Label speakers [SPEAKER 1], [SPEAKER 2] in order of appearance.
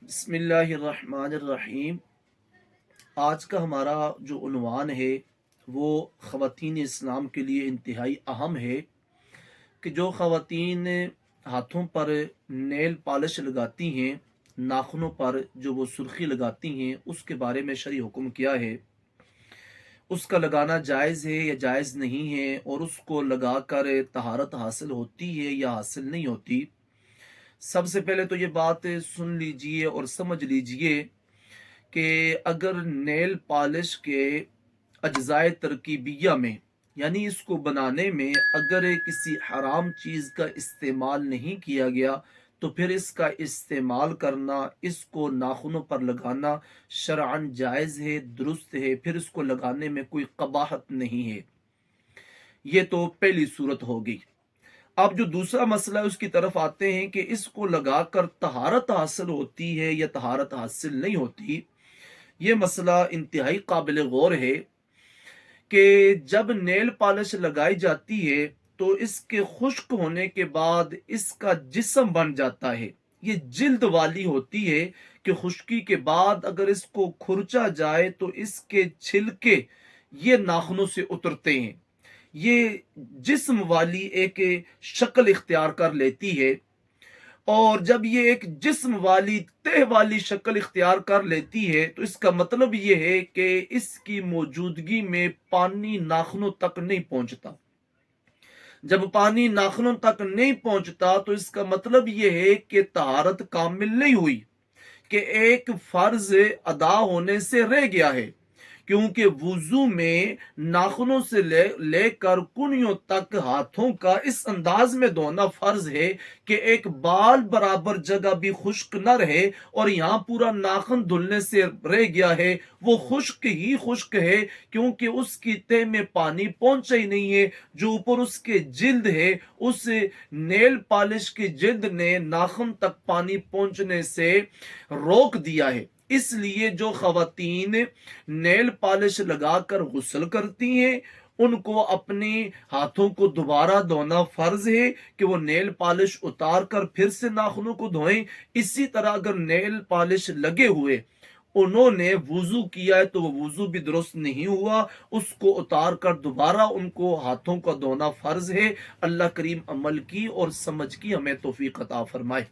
[SPEAKER 1] بسم اللہ الرحمن الرحیم۔ آج کا ہمارا جو عنوان ہے وہ خواتین اسلام کے لیے انتہائی اہم ہے کہ جو خواتین ہاتھوں پر نیل پالش لگاتی ہیں، ناخنوں پر جو وہ سرخی لگاتی ہیں، اس کے بارے میں شرعی حکم کیا ہے، اس کا لگانا جائز ہے یا جائز نہیں ہے، اور اس کو لگا کر طہارت حاصل ہوتی ہے یا حاصل نہیں ہوتی۔ سب سے پہلے تو یہ بات سن لیجئے اور سمجھ لیجئے کہ اگر نیل پالش کے اجزاء ترکیبیہ میں، یعنی اس کو بنانے میں اگر کسی حرام چیز کا استعمال نہیں کیا گیا تو پھر اس کا استعمال کرنا، اس کو ناخنوں پر لگانا شرعاً جائز ہے، درست ہے، پھر اس کو لگانے میں کوئی قباحت نہیں ہے۔ یہ تو پہلی صورت ہوگی۔ اب جو دوسرا مسئلہ ہے اس کی طرف آتے ہیں کہ اس کو لگا کر طہارت حاصل ہوتی ہے یا طہارت حاصل نہیں ہوتی۔ یہ مسئلہ انتہائی قابل غور ہے کہ جب نیل پالش لگائی جاتی ہے تو اس کے خشک ہونے کے بعد اس کا جسم بن جاتا ہے، یہ جلد والی ہوتی ہے کہ خشکی کے بعد اگر اس کو کھرچا جائے تو اس کے چھلکے یہ ناخنوں سے اترتے ہیں، یہ جسم والی ایک شکل اختیار کر لیتی ہے، اور جب یہ ایک جسم والی تہ والی شکل اختیار کر لیتی ہے تو اس کا مطلب یہ ہے کہ اس کی موجودگی میں پانی ناخنوں تک نہیں پہنچتا۔ جب پانی ناخنوں تک نہیں پہنچتا تو اس کا مطلب یہ ہے کہ طہارت کامل نہیں ہوئی، کہ ایک فرض ادا ہونے سے رہ گیا ہے، کیونکہ وضو میں ناخنوں سے لے کر کنیوں تک ہاتھوں کا اس انداز میں دھونا فرض ہے کہ ایک بال برابر جگہ بھی خشک نہ رہے، اور یہاں پورا ناخن دھلنے سے رہ گیا ہے، وہ خشک ہی خشک ہے، کیونکہ اس کی تہ میں پانی پہنچا ہی نہیں ہے۔ جو اوپر اس کے جلد ہے، اس نیل پالش کی جلد نے ناخن تک پانی پہنچنے سے روک دیا ہے۔ اس لیے جو خواتین نیل پالش لگا کر غسل کرتی ہیں ان کو اپنے ہاتھوں کو دوبارہ دھونا فرض ہے کہ وہ نیل پالش اتار کر پھر سے ناخنوں کو دھوئیں۔ اسی طرح اگر نیل پالش لگے ہوئے انہوں نے وضو کیا ہے تو وہ وضو بھی درست نہیں ہوا، اس کو اتار کر دوبارہ ان کو ہاتھوں کا دھونا فرض ہے۔ اللہ کریم عمل کی اور سمجھ کی ہمیں توفیق عطا فرمائے۔